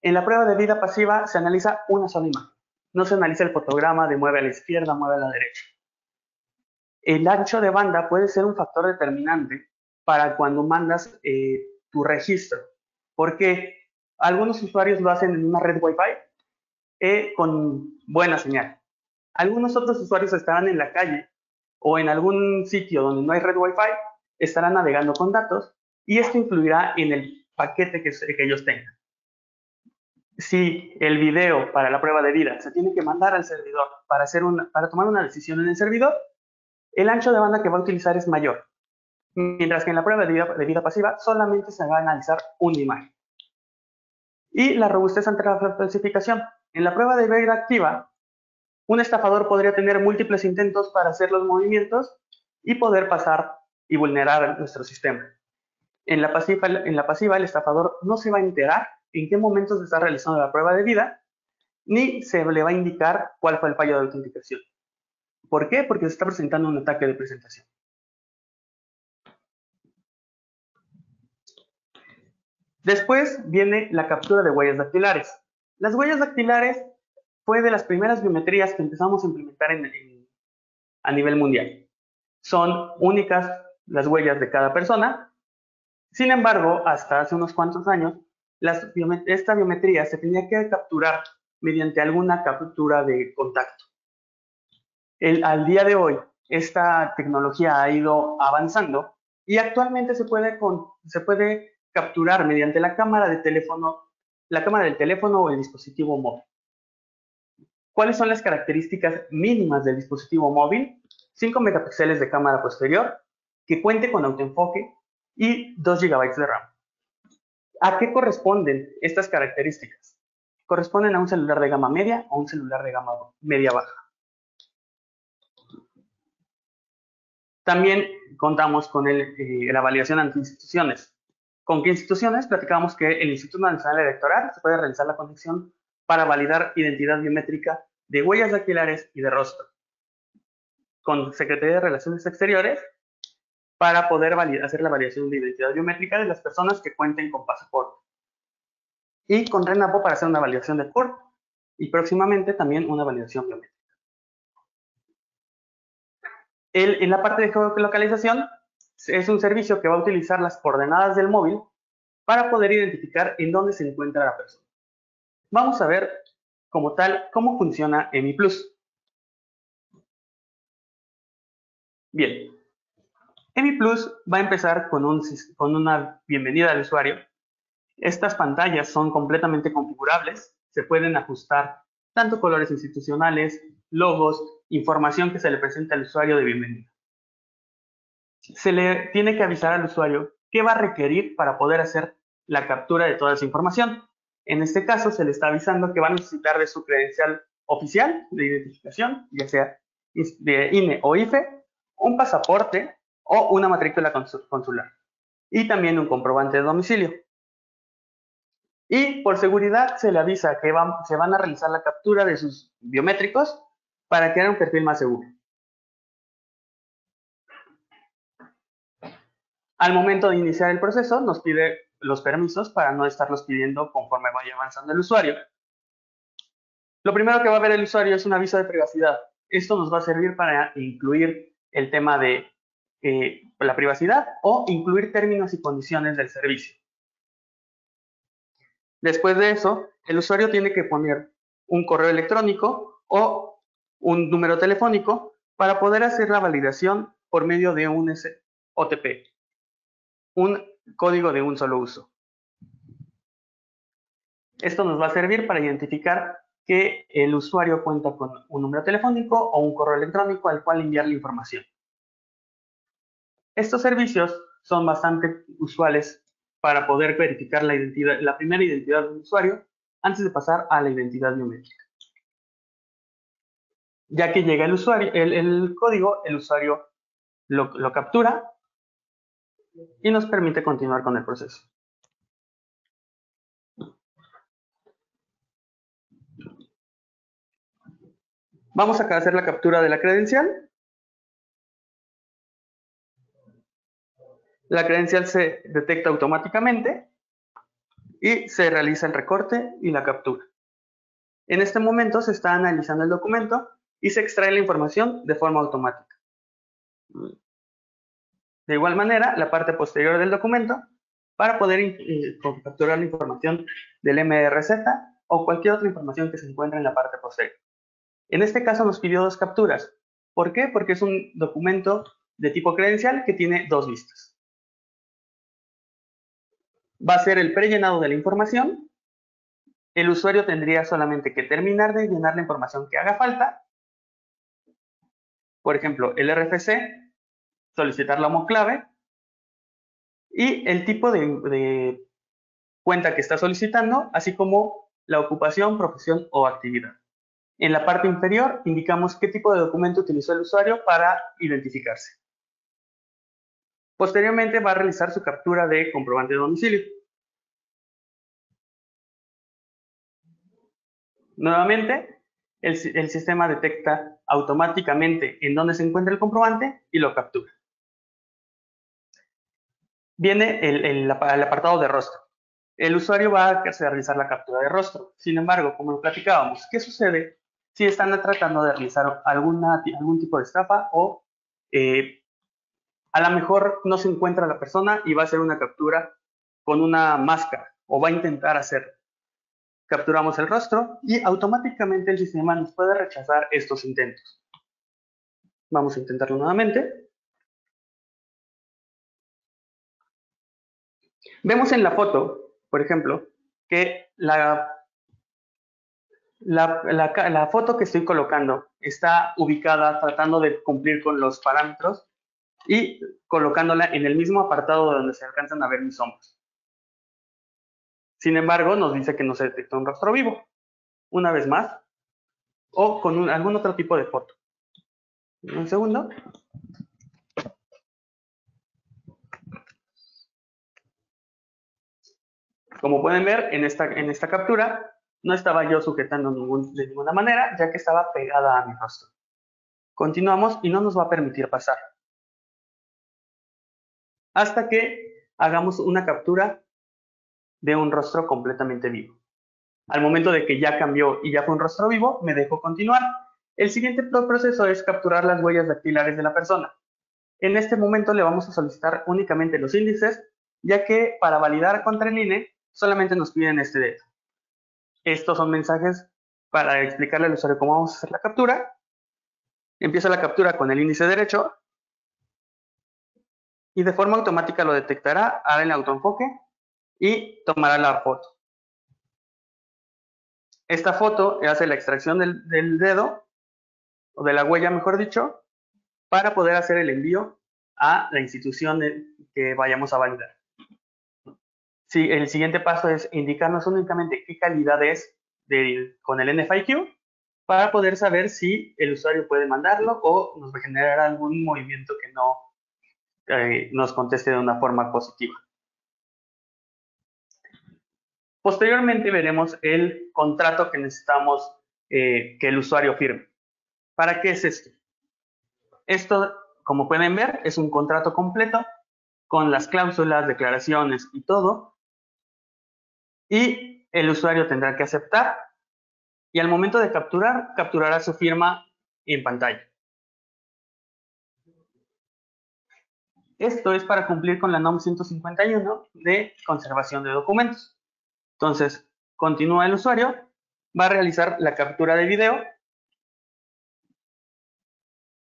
En la prueba de vida pasiva se analiza una sola imagen. No se analiza el fotograma de mueve a la izquierda, mueve a la derecha. El ancho de banda puede ser un factor determinante para cuando mandas tu registro, porque algunos usuarios lo hacen en una red Wi-Fi con buena señal. Algunos otros usuarios estarán en la calle o en algún sitio donde no hay red Wi-Fi, estarán navegando con datos y esto influirá en el paquete que ellos tengan. Si el video para la prueba de vida se tiene que mandar al servidor para tomar una decisión en el servidor, el ancho de banda que va a utilizar es mayor, mientras que en la prueba de vida pasiva solamente se va a analizar una imagen. Y la robustez ante la falsificación. En la prueba de vida activa, un estafador podría tener múltiples intentos para hacer los movimientos y poder pasar y vulnerar nuestro sistema. En la pasiva, el estafador no se va a enterar en qué momento se está realizando la prueba de vida, ni se le va a indicar cuál fue el fallo de autenticación. ¿Por qué? Porque se está presentando un ataque de presentación. Después viene la captura de huellas dactilares. Las huellas dactilares fue de las primeras biometrías que empezamos a implementar a nivel mundial. Son únicas las huellas de cada persona. Sin embargo, hasta hace unos cuantos años, esta biometría se tenía que capturar mediante alguna captura de contacto. Al día de hoy, esta tecnología ha ido avanzando y actualmente se puede capturar mediante la cámara del teléfono o el dispositivo móvil. ¿Cuáles son las características mínimas del dispositivo móvil? 5 megapíxeles de cámara posterior, que cuente con autoenfoque y 2 GB de RAM. ¿A qué corresponden estas características? Corresponden a un celular de gama media o un celular de gama media baja. También contamos con la validación ante instituciones. ¿Con qué instituciones? Platicamos que el Instituto Nacional Electoral se puede realizar la conexión para validar identidad biométrica de huellas dactilares y de rostro. Con Secretaría de Relaciones Exteriores para poder hacer la validación de identidad biométrica de las personas que cuenten con pasaporte. Y con RENAPO para hacer una validación de CURP y próximamente también una validación biométrica. En la parte de geolocalización es un servicio que va a utilizar las coordenadas del móvil para poder identificar en dónde se encuentra la persona. Vamos a ver como tal cómo funciona EMI Plus. Bien, EMI Plus va a empezar con una bienvenida al usuario. Estas pantallas son completamente configurables, se pueden ajustar tanto colores institucionales, logos, información que se le presenta al usuario de bienvenida. Se le tiene que avisar al usuario qué va a requerir para poder hacer la captura de toda esa información. En este caso, se le está avisando que va a necesitar de su credencial oficial de identificación, ya sea de INE o IFE, un pasaporte o una matrícula consular, y también un comprobante de domicilio. Y por seguridad se le avisa que se van a realizar la captura de sus biométricos para crear un perfil más seguro. Al momento de iniciar el proceso, nos pide los permisos para no estarlos pidiendo conforme vaya avanzando el usuario. Lo primero que va a ver el usuario es un aviso de privacidad. Esto nos va a servir para incluir el tema de la privacidad o incluir términos y condiciones del servicio. Después de eso, el usuario tiene que poner un correo electrónico o un número telefónico para poder hacer la validación por medio de un OTP, un código de un solo uso. Esto nos va a servir para identificar que el usuario cuenta con un número telefónico o un correo electrónico al cual enviar la información. Estos servicios son bastante usuales para poder verificar la identidad, la primera identidad del usuario antes de pasar a la identidad biométrica. Ya que llega el usuario, el código, el usuario lo captura y nos permite continuar con el proceso. Vamos acá a hacer la captura de la credencial. La credencial se detecta automáticamente y se realiza el recorte y la captura. En este momento se está analizando el documento y se extrae la información de forma automática. De igual manera, la parte posterior del documento, para poder capturar la información del MRZ o cualquier otra información que se encuentre en la parte posterior. En este caso nos pidió 2 capturas. ¿Por qué? Porque es un documento de tipo credencial que tiene 2 vistas. Va a ser el prellenado de la información. El usuario tendría solamente que terminar de llenar la información que haga falta. Por ejemplo, el RFC, solicitar la homoclave y el tipo de cuenta que está solicitando, así como la ocupación, profesión o actividad. En la parte inferior indicamos qué tipo de documento utilizó el usuario para identificarse. Posteriormente va a realizar su captura de comprobante de domicilio. Nuevamente, el sistema detecta automáticamente en dónde se encuentra el comprobante y lo captura. Viene el apartado de rostro. El usuario va a realizar la captura de rostro. Sin embargo, como lo platicábamos, ¿qué sucede si están tratando de realizar algún tipo de estafa o a lo mejor no se encuentra la persona y va a hacer una captura con una máscara o va a intentar hacerlo? Capturamos el rostro y automáticamente el sistema nos puede rechazar estos intentos. Vamos a intentarlo nuevamente. Vemos en la foto, por ejemplo, que la foto que estoy colocando está ubicada tratando de cumplir con los parámetros y colocándola en el mismo apartado donde se alcanzan a ver mis hombros. Sin embargo, nos dice que no se detecta un rostro vivo. Una vez más, o con algún otro tipo de foto. Un segundo. Como pueden ver, en esta captura no estaba yo sujetando de ninguna manera, ya que estaba pegada a mi rostro. Continuamos y no nos va a permitir pasar. Hasta que hagamos una captura de un rostro completamente vivo. Al momento de que ya cambió y ya fue un rostro vivo, me dejo continuar. El siguiente proceso es capturar las huellas dactilares de la persona. En este momento le vamos a solicitar únicamente los índices, ya que para validar contra el INE solamente nos piden este dedo. Estos son mensajes para explicarle al usuario cómo vamos a hacer la captura. Empieza la captura con el índice derecho y de forma automática lo detectará, hará el autoenfoque y tomará la foto. Esta foto hace la extracción del dedo, o de la huella mejor dicho, para poder hacer el envío a la institución que vayamos a validar. Sí, el siguiente paso es indicarnos únicamente qué calidad es con el NFIQ para poder saber si el usuario puede mandarlo o nos va a generar algún movimiento que no nos conteste de una forma positiva. Posteriormente veremos el contrato que necesitamos que el usuario firme. ¿Para qué es esto? Esto, como pueden ver, es un contrato completo con las cláusulas, declaraciones y todo. Y el usuario tendrá que aceptar y al momento de capturar, capturará su firma en pantalla. Esto es para cumplir con la NOM 151 de conservación de documentos. Entonces, continúa el usuario, va a realizar la captura de video.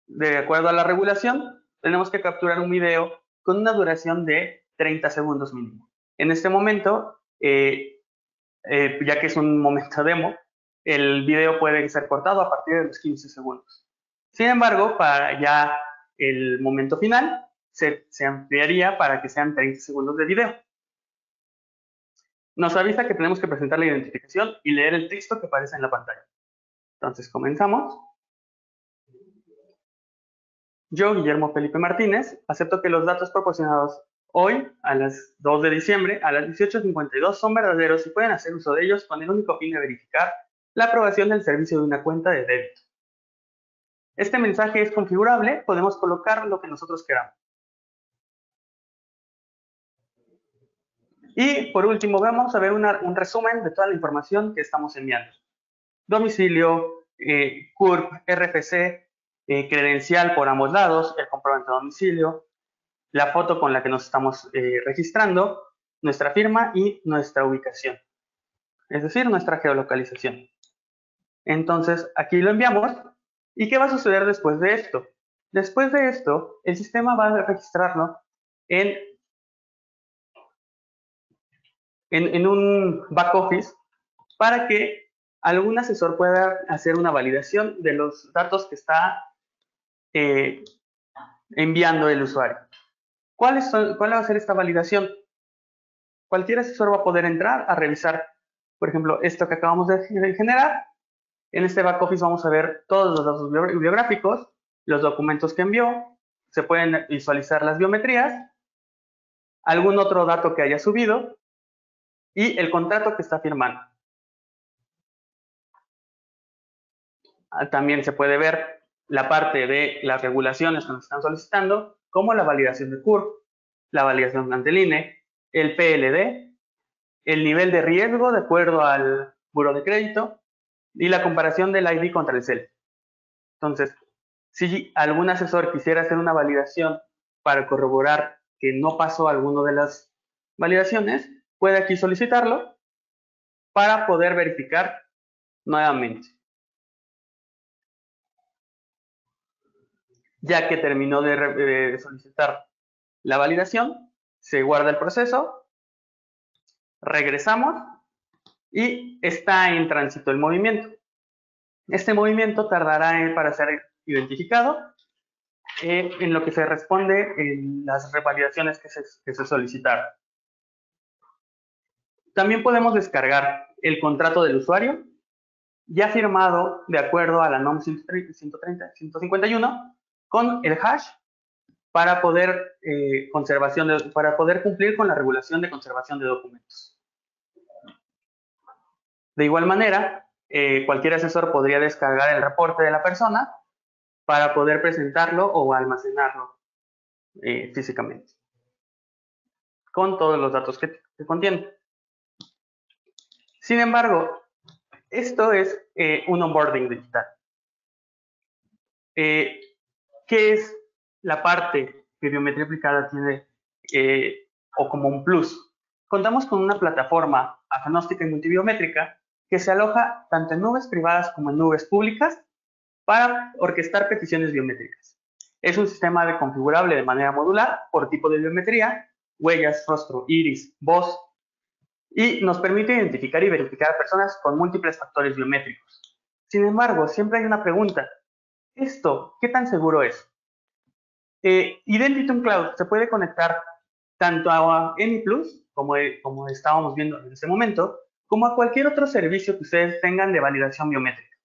De acuerdo a la regulación, tenemos que capturar un video con una duración de 30 segundos mínimo. En este momento, ya que es un momento demo, el video puede ser cortado a partir de los 15 segundos. Sin embargo, para ya el momento final, se ampliaría para que sean 30 segundos de video. Nos avisa que tenemos que presentar la identificación y leer el texto que aparece en la pantalla. Entonces, comenzamos. Yo, Guillermo Felipe Martínez, acepto que los datos proporcionados hoy, a las 2 de diciembre, a las 18:52, son verdaderos y pueden hacer uso de ellos con el único fin de verificar la aprobación del servicio de una cuenta de débito. Este mensaje es configurable, podemos colocar lo que nosotros queramos. Y por último, vamos a ver un resumen de toda la información que estamos enviando. Domicilio, CURP, RFC, credencial por ambos lados, el comprobante de domicilio, la foto con la que nos estamos registrando, nuestra firma y nuestra ubicación, es decir, nuestra geolocalización. Entonces, aquí lo enviamos. ¿Y qué va a suceder después de esto? Después de esto, el sistema va a registrarlo en un back office para que algún asesor pueda hacer una validación de los datos que está enviando el usuario. ¿Cuál va a ser esta validación? Cualquier asesor va a poder entrar a revisar, por ejemplo, esto que acabamos de generar. En este back office vamos a ver todos los datos biográficos, los documentos que envió, se pueden visualizar las biometrías, algún otro dato que haya subido y el contrato que está firmando. También se puede ver la parte de las regulaciones que nos están solicitando, como la validación de CURP, la validación ante el INE, el PLD, el nivel de riesgo de acuerdo al buro de crédito y la comparación del ID contra el CEL. Entonces, si algún asesor quisiera hacer una validación para corroborar que no pasó alguno de las validaciones, puede aquí solicitarlo para poder verificar nuevamente. Ya que terminó de solicitar la validación, se guarda el proceso, regresamos y está en tránsito el movimiento. Este movimiento tardará para ser identificado en lo que se responde en las revalidaciones que se solicitaron. También podemos descargar el contrato del usuario ya firmado de acuerdo a la NOM 151 con el hash para poder, para poder cumplir con la regulación de conservación de documentos. De igual manera, cualquier asesor podría descargar el reporte de la persona para poder presentarlo o almacenarlo físicamente, con todos los datos que contiene. Sin embargo, esto es un onboarding digital. ¿Qué es la parte que biometría aplicada tiene o como un plus? Contamos con una plataforma agnóstica y multibiométrica que se aloja tanto en nubes privadas como en nubes públicas para orquestar peticiones biométricas. Es un sistema configurable de manera modular por tipo de biometría, huellas, rostro, iris, voz, y nos permite identificar y verificar a personas con múltiples factores biométricos. Sin embargo, siempre hay una pregunta. ¿Esto qué tan seguro es? Identity Cloud se puede conectar tanto a AnyPlus, como estábamos viendo en este momento, como a cualquier otro servicio que ustedes tengan de validación biométrica.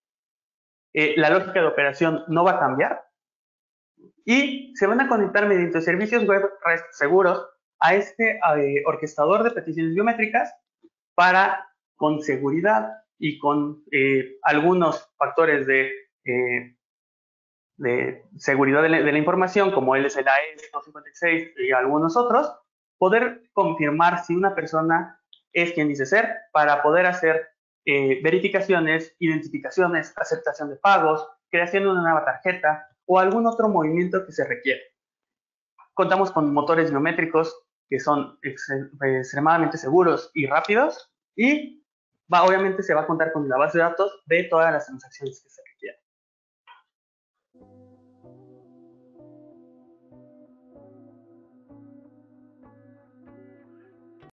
La lógica de operación no va a cambiar y se van a conectar mediante servicios web REST seguros a este orquestador de peticiones biométricas para, con seguridad y con algunos factores de seguridad de la información, como el SLA 256 y algunos otros, poder confirmar si una persona es quien dice ser, para poder hacer verificaciones, identificaciones, aceptación de pagos, creación de una nueva tarjeta o algún otro movimiento que se requiera. Contamos con motores biométricos que son extremadamente seguros y rápidos y obviamente se va a contar con la base de datos de todas las transacciones que se requieren.